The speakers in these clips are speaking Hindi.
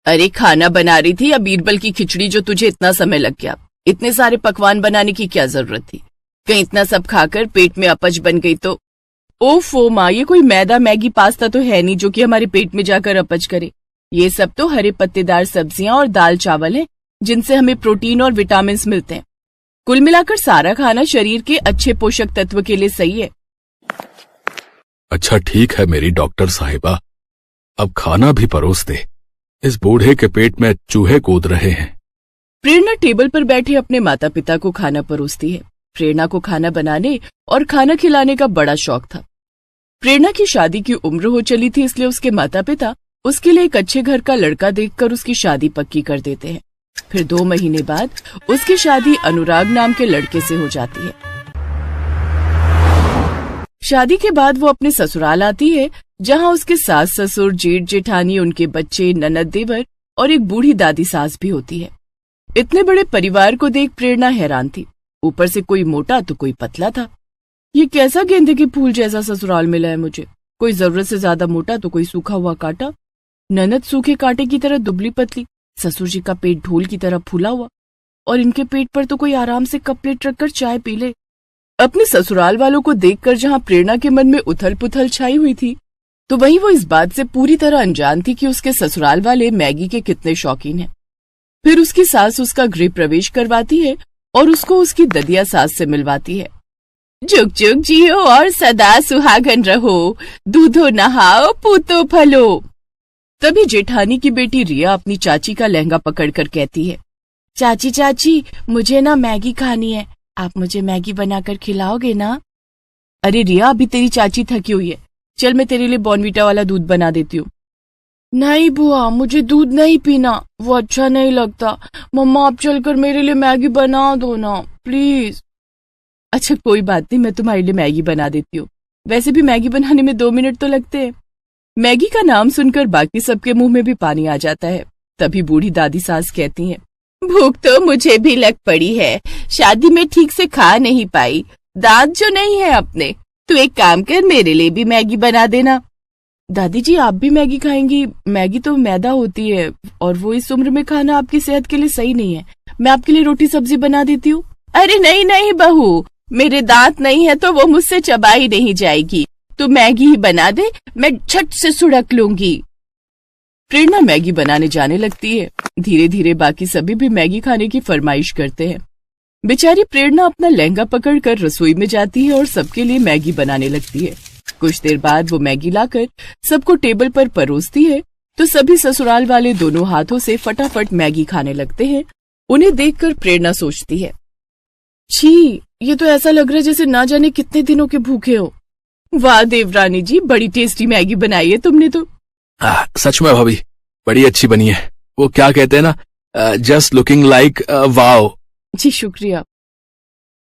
अरे खाना बना रही थी या बीरबल की खिचड़ी जो तुझे इतना समय लग गया? इतने सारे पकवान बनाने की क्या जरूरत थी? कहीं इतना सब खाकर पेट में अपच बन गई तो? ओफो माँ, ये कोई मैदा मैगी पास्ता तो है नहीं जो कि हमारे पेट में जाकर अपच करे। ये सब तो हरे पत्तेदार सब्जियां और दाल चावल हैं, जिनसे हमें प्रोटीन और विटामिन मिलते हैं। कुल मिलाकर सारा खाना शरीर के अच्छे पोषक तत्व के लिए सही है। अच्छा ठीक है मेरी डॉक्टर साहिबा, अब खाना भी परोस दे, इस बूढ़े के पेट में चूहे कूद रहे हैं। प्रेरणा टेबल पर बैठे अपने माता पिता को खाना परोसती है। प्रेरणा को खाना बनाने और खाना खिलाने का बड़ा शौक था। प्रेरणा की शादी की उम्र हो चली थी, इसलिए उसके माता पिता उसके लिए एक अच्छे घर का लड़का देखकर उसकी शादी पक्की कर देते हैं। फिर 2 महीने बाद उसकी शादी अनुराग नाम के लड़के से हो जाती है। शादी के बाद वो अपने ससुराल आती है, जहाँ उसके सास ससुर, जेठ जेठानी, उनके बच्चे, ननद देवर और एक बूढ़ी दादी सास भी होती है। इतने बड़े परिवार को देख प्रेरणा हैरान थी। ऊपर से कोई मोटा तो कोई पतला था। ये कैसा गेंदे के फूल जैसा ससुराल मिला है मुझे। कोई जरूरत से ज्यादा मोटा तो कोई सूखा हुआ कांटा। ननद सूखे कांटे की तरह दुबली पतली, ससुर जी का पेट ढोल की तरह फूला हुआ, और इनके पेट पर तो कोई आराम से कप प्लेट रखकर चाय पी ले। अपने ससुराल वालों को देखकर जहाँ प्रेरणा के मन में उथल पुथल छाई हुई थी, तो वहीं वो इस बात से पूरी तरह अनजान थी कि उसके ससुराल वाले मैगी के कितने शौकीन हैं। फिर उसकी सास उसका गृह प्रवेश करवाती है और उसको उसकी ददिया सास से मिलवाती है। जुग जुग जियो और सदा सुहागन रहो, दूधो नहाओ पूतो फलो। तभी जेठानी की बेटी रिया अपनी चाची का लहंगा पकड़कर कहती है, चाची चाची मुझे ना मैगी खानी है, आप मुझे मैगी बनाकर खिलाओगे ना? अरे रिया, अभी तेरी चाची थकी हुई है, चल मैं तेरे लिए बॉर्नवीटा वाला दूध बना देती हूँ। नहीं बुआ, मुझे दूध नहीं पीना, वो अच्छा नहीं लगता। मम्मा आप चलकर मेरे लिए मैगी बना दो ना प्लीज। अच्छा कोई बात नहीं, मैं तुम्हारे लिए मैगी बना देती हूँ। वैसे भी मैगी बनाने में 2 मिनट तो लगते हैं। मैगी का नाम सुनकर बाकी सबके मुंह में भी पानी आ जाता है। तभी बूढ़ी दादी सास कहती है, भूख तो मुझे भी लग पड़ी है, शादी में ठीक से खा नहीं पाई, दांत जो नहीं है अपने, तू एक काम कर मेरे लिए भी मैगी बना देना। दादी जी आप भी मैगी खाएंगी? मैगी तो मैदा होती है और वो इस उम्र में खाना आपकी सेहत के लिए सही नहीं है। मैं आपके लिए रोटी सब्जी बना देती हूँ। अरे नहीं नहीं बहू, मेरे दांत नहीं है तो वो मुझसे चबाई नहीं जाएगी, तू मैगी ही बना दे, मैं झट से सुड़क लूंगी। प्रेरणा मैगी बनाने जाने लगती है। धीरे धीरे बाकी सभी भी मैगी खाने की फरमाइश करते हैं। बेचारी प्रेरणा अपना लहंगा पकड़कर रसोई में जाती है और सबके लिए मैगी बनाने लगती है। कुछ देर बाद वो मैगी लाकर सबको टेबल पर परोसती है, तो सभी ससुराल वाले दोनों हाथों से फटाफट मैगी खाने लगते हैं। उन्हें देखकर प्रेरणा सोचती है, छी, ये तो ऐसा लग रहा है जैसे ना जाने कितने दिनों के भूखे हो। वाह देवरानी जी, बड़ी टेस्टी मैगी बनाई है तुमने तो। सच में भाभी, बड़ी अच्छी बनी है। वो क्या कहते हैं ना, जस्ट लुकिंग लाइक वाओ। जी शुक्रिया।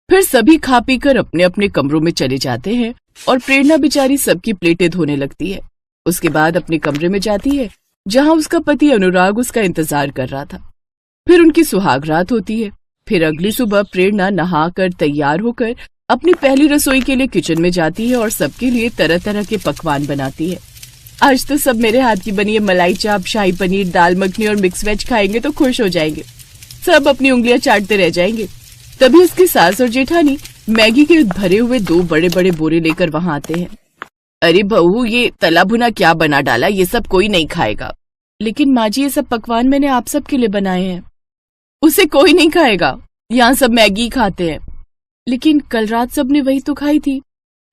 फिर सभी खा पीकर अपने अपने कमरों में चले जाते हैं और प्रेरणा बेचारी सबकी प्लेटें धोने लगती है। उसके बाद अपने कमरे में जाती है, जहां उसका पति अनुराग उसका इंतजार कर रहा था। फिर उनकी सुहाग रात होती है। फिर अगली सुबह प्रेरणा नहाकर तैयार होकर अपनी पहली रसोई के लिए किचन में जाती है और सबके लिए तरह तरह के पकवान बनाती है। आज तो सब मेरे हाथ की बनी है मलाई चाप, शाही पनीर, दाल मखनी और मिक्स वेज खाएंगे तो खुश हो जाएंगे। सब अपनी उंगलियां चाटते रह जाएंगे। तभी उसकी सास और जेठानी मैगी के भरे हुए 2 बड़े बड़े बोरे लेकर वहां आते हैं। अरे बहू, ये तला भुना क्या बना डाला, ये सब कोई नहीं खाएगा। लेकिन माँ जी, ये सब पकवान मैंने आप सब के लिए बनाए हैं। उसे कोई नहीं खाएगा, यहाँ सब मैगी खाते हैं। लेकिन कल रात सबने वही तो खाई थी।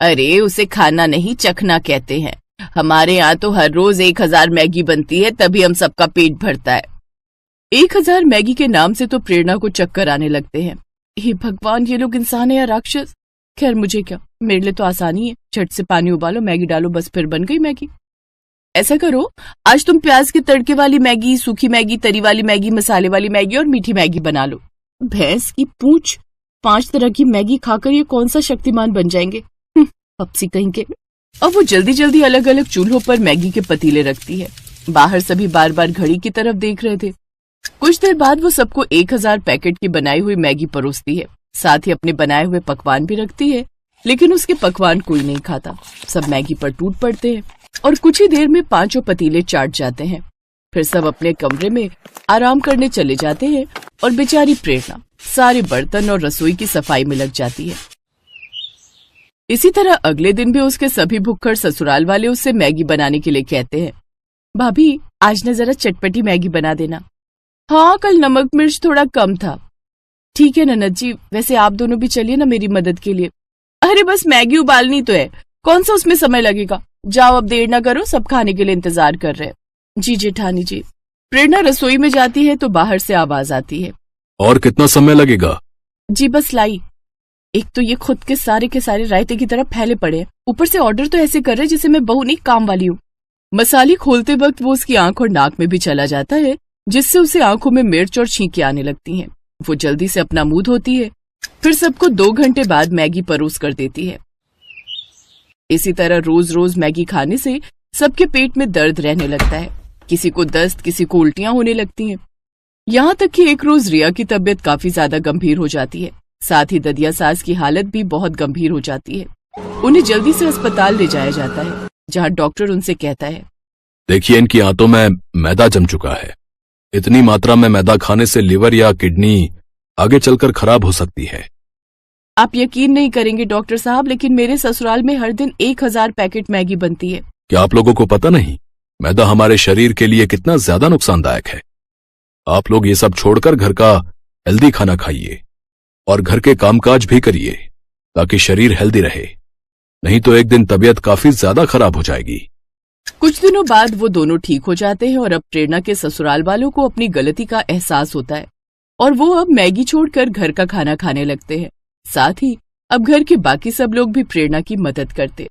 अरे उसे खाना नहीं, चखना कहते हैं। हमारे यहाँ तो हर रोज 1000 मैगी बनती है, तभी हम सबका पेट भरता है। 1000 मैगी के नाम से तो प्रेरणा को चक्कर आने लगते हैं। हे भगवान, ये लोग इंसान है या राक्षस? खैर मुझे क्या, मेरे लिए तो आसानी है, झट से पानी उबालो, मैगी डालो, बस फिर बन गई मैगी। ऐसा करो, आज तुम प्याज के तड़के वाली मैगी, सूखी मैगी, तरी वाली मैगी, मसाले वाली मैगी और मीठी मैगी बना लो। भैंस की पूंछ, 5 तरह की मैगी खाकर ये कौन सा शक्तिमान बन जाएंगे, पपसी कहीं के। अब वो जल्दी जल्दी अलग अलग चूल्हों पर मैगी के पतीले रखती है। बाहर सभी बार बार घड़ी की तरफ देख रहे थे। कुछ देर बाद वो सबको 1000 पैकेट की बनाई हुई मैगी परोसती है। साथ ही अपने बनाए हुए पकवान भी रखती है, लेकिन उसके पकवान कोई नहीं खाता। सब मैगी पर टूट पड़ते हैं और कुछ ही देर में 5 पतीले चाट जाते हैं। फिर सब अपने कमरे में आराम करने चले जाते हैं और बेचारी प्रेरणा सारे बर्तन और रसोई की सफाई में लग जाती है। इसी तरह अगले दिन भी उसके सभी भुक्खड़ ससुराल वाले उससे मैगी बनाने के लिए कहते हैं। भाभी, आज न जरा चटपटी मैगी बना देना। हाँ, कल नमक मिर्च थोड़ा कम था। ठीक है ननद जी, वैसे आप दोनों भी चलिए ना मेरी मदद के लिए। अरे बस मैगी उबालनी तो है, कौन सा उसमें समय लगेगा। जाओ अब देर ना करो, सब खाने के लिए इंतजार कर रहे हैं। जी जेठानी जी। प्रेरणा रसोई में जाती है तो बाहर से आवाज आती है। और कितना समय लगेगा? जी बस लाई। एक तो ये खुद के सारे रायते की तरह फैले पड़े हैं, ऊपर से ऑर्डर तो ऐसे कर रहे जैसे मैं बहू नहीं काम वाली हूँ। मसाले खोलते वक्त वो उसकी आंख और नाक में भी चला जाता है, जिससे उसे आंखों में मिर्च और छींकें आने लगती हैं। वो जल्दी से अपना मुंह धोती है, फिर सबको 2 घंटे बाद मैगी परोस कर देती है। इसी तरह रोज रोज मैगी खाने से सबके पेट में दर्द रहने लगता है। किसी को दस्त, किसी को उल्टियां होने लगती हैं। यहाँ तक कि एक रोज रिया की तबीयत काफी ज्यादा गंभीर हो जाती है। साथ ही ददिया सास की हालत भी बहुत गंभीर हो जाती है। उन्हें जल्दी से अस्पताल ले जाया जाता है, जहाँ डॉक्टर उनसे कहता है, देखिए इनकी आंतों में मैदा जम चुका है। इतनी मात्रा में मैदा खाने से लिवर या किडनी आगे चलकर खराब हो सकती है। आप यकीन नहीं करेंगे डॉक्टर साहब, लेकिन मेरे ससुराल में हर दिन 1000 पैकेट मैगी बनती है। क्या आप लोगों को पता नहीं मैदा हमारे शरीर के लिए कितना ज्यादा नुकसानदायक है? आप लोग ये सब छोड़कर घर का हेल्दी खाना खाइए और घर के कामकाज भी करिए ताकि शरीर हेल्दी रहे, नहीं तो एक दिन तबीयत काफी ज्यादा खराब हो जाएगी। कुछ दिनों बाद वो दोनों ठीक हो जाते हैं और अब प्रेरणा के ससुराल वालों को अपनी गलती का एहसास होता है और वो अब मैगी छोड़कर घर का खाना खाने लगते हैं। साथ ही अब घर के बाकी सब लोग भी प्रेरणा की मदद करते।